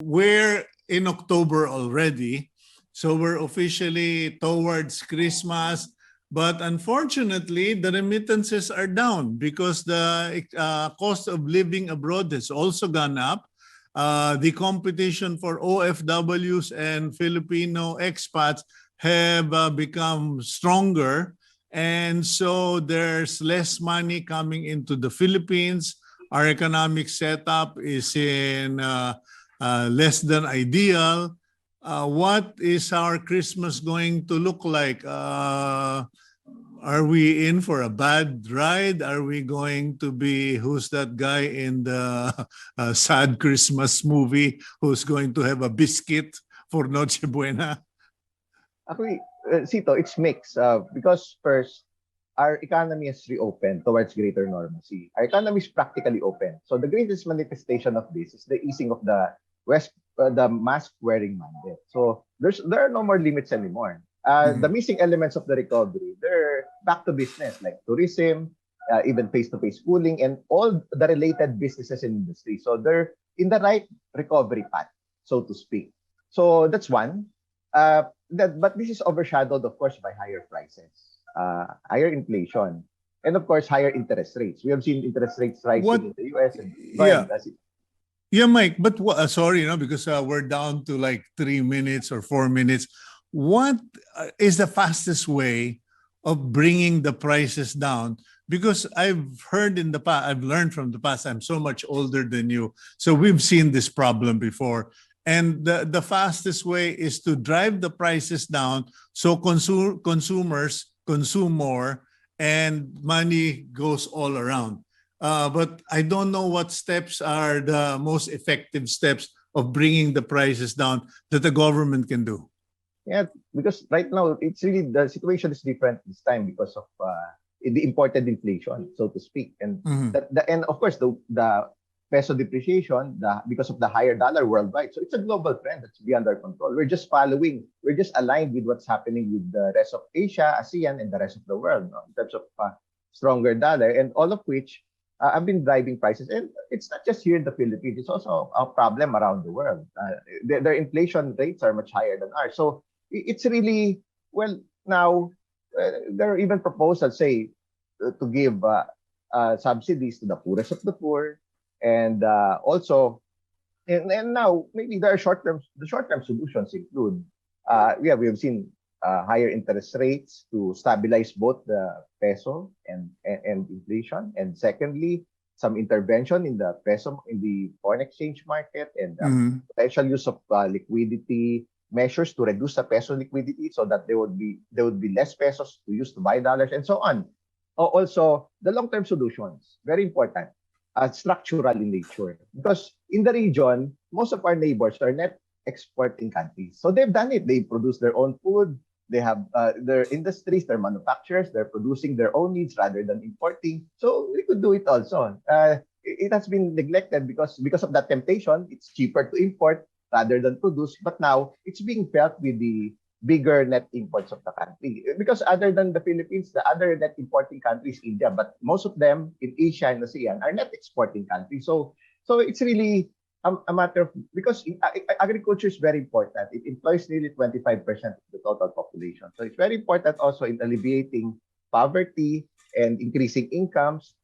We're in October already, so we're officially towards Christmas. But unfortunately, the remittances are down because the cost of living abroad has also gone up. The competition for OFWs and Filipino expats have become stronger. And so there's less money coming into the Philippines. Our economic setup is in less than ideal. What is our Christmas going to look like? Are we in for a bad ride? Are we going to be, who's that guy in the sad Christmas movie who's going to have a biscuit for Noche Buena? Actually, Sito, it's mixed because first, our economy has reopened towards greater normalcy. Our economy is practically open. So the greatest manifestation of this is the easing of the mask wearing mandate. So there are no more limits anymore. The missing elements of the recovery, they're back to business like tourism, even face-to-face schooling, and all the related businesses and industry. So they're in the right recovery path, so to speak. So that's one. But this is overshadowed, of course, by higher prices, higher inflation, and of course, higher interest rates. We have seen interest rates rising in the US. And Yeah, Mike, but sorry, because we're down to like 3 minutes or 4 minutes. What is the fastest way of bringing the prices down? Because I've heard in the past, I've learned from the past, I'm so much older than you. So we've seen this problem before. And the fastest way is to drive the prices down so consumers consume more and money goes all around. But I don't know what steps are the most effective steps of bringing the prices down that the government can do. Yeah, because right now it's really the situation is different this time because of the imported inflation, so to speak, and and of course the peso depreciation, because of the higher dollar worldwide. So it's a global trend that's beyond our control. We're just following, we're just aligned with what's happening with the rest of Asia, ASEAN, and the rest of the world, in terms of stronger dollar, and all of which have been driving prices. And it's not just here in the Philippines; it's also a problem around the world. Their inflation rates are much higher than ours. So it's really, well, now there are even proposals, say, to give subsidies to the poorest of the poor, and also, and now maybe there are the short-term solutions include, we have seen higher interest rates to stabilize both the peso and inflation, and secondly, some intervention in the peso, in the foreign exchange market, and potential use of liquidity measures to reduce the peso liquidity so that there would be less pesos to use to buy dollars, and so on. Also, the long-term solutions, very important, structural in nature, because in the region, most of our neighbors are net exporting countries. So they've done it. They produce their own food. They have their industries, their manufacturers. They're producing their own needs rather than importing. So we could do it also. It has been neglected because of that temptation. It's cheaper to import rather than produce. But now it's being felt with the bigger net imports of the country. Because other than the Philippines, the other net importing country is India. But most of them in Asia and ASEAN are net exporting countries. So it's really a matter of, because agriculture is very important. It employs nearly 25% of the total population. So it's very important also in alleviating poverty and increasing incomes.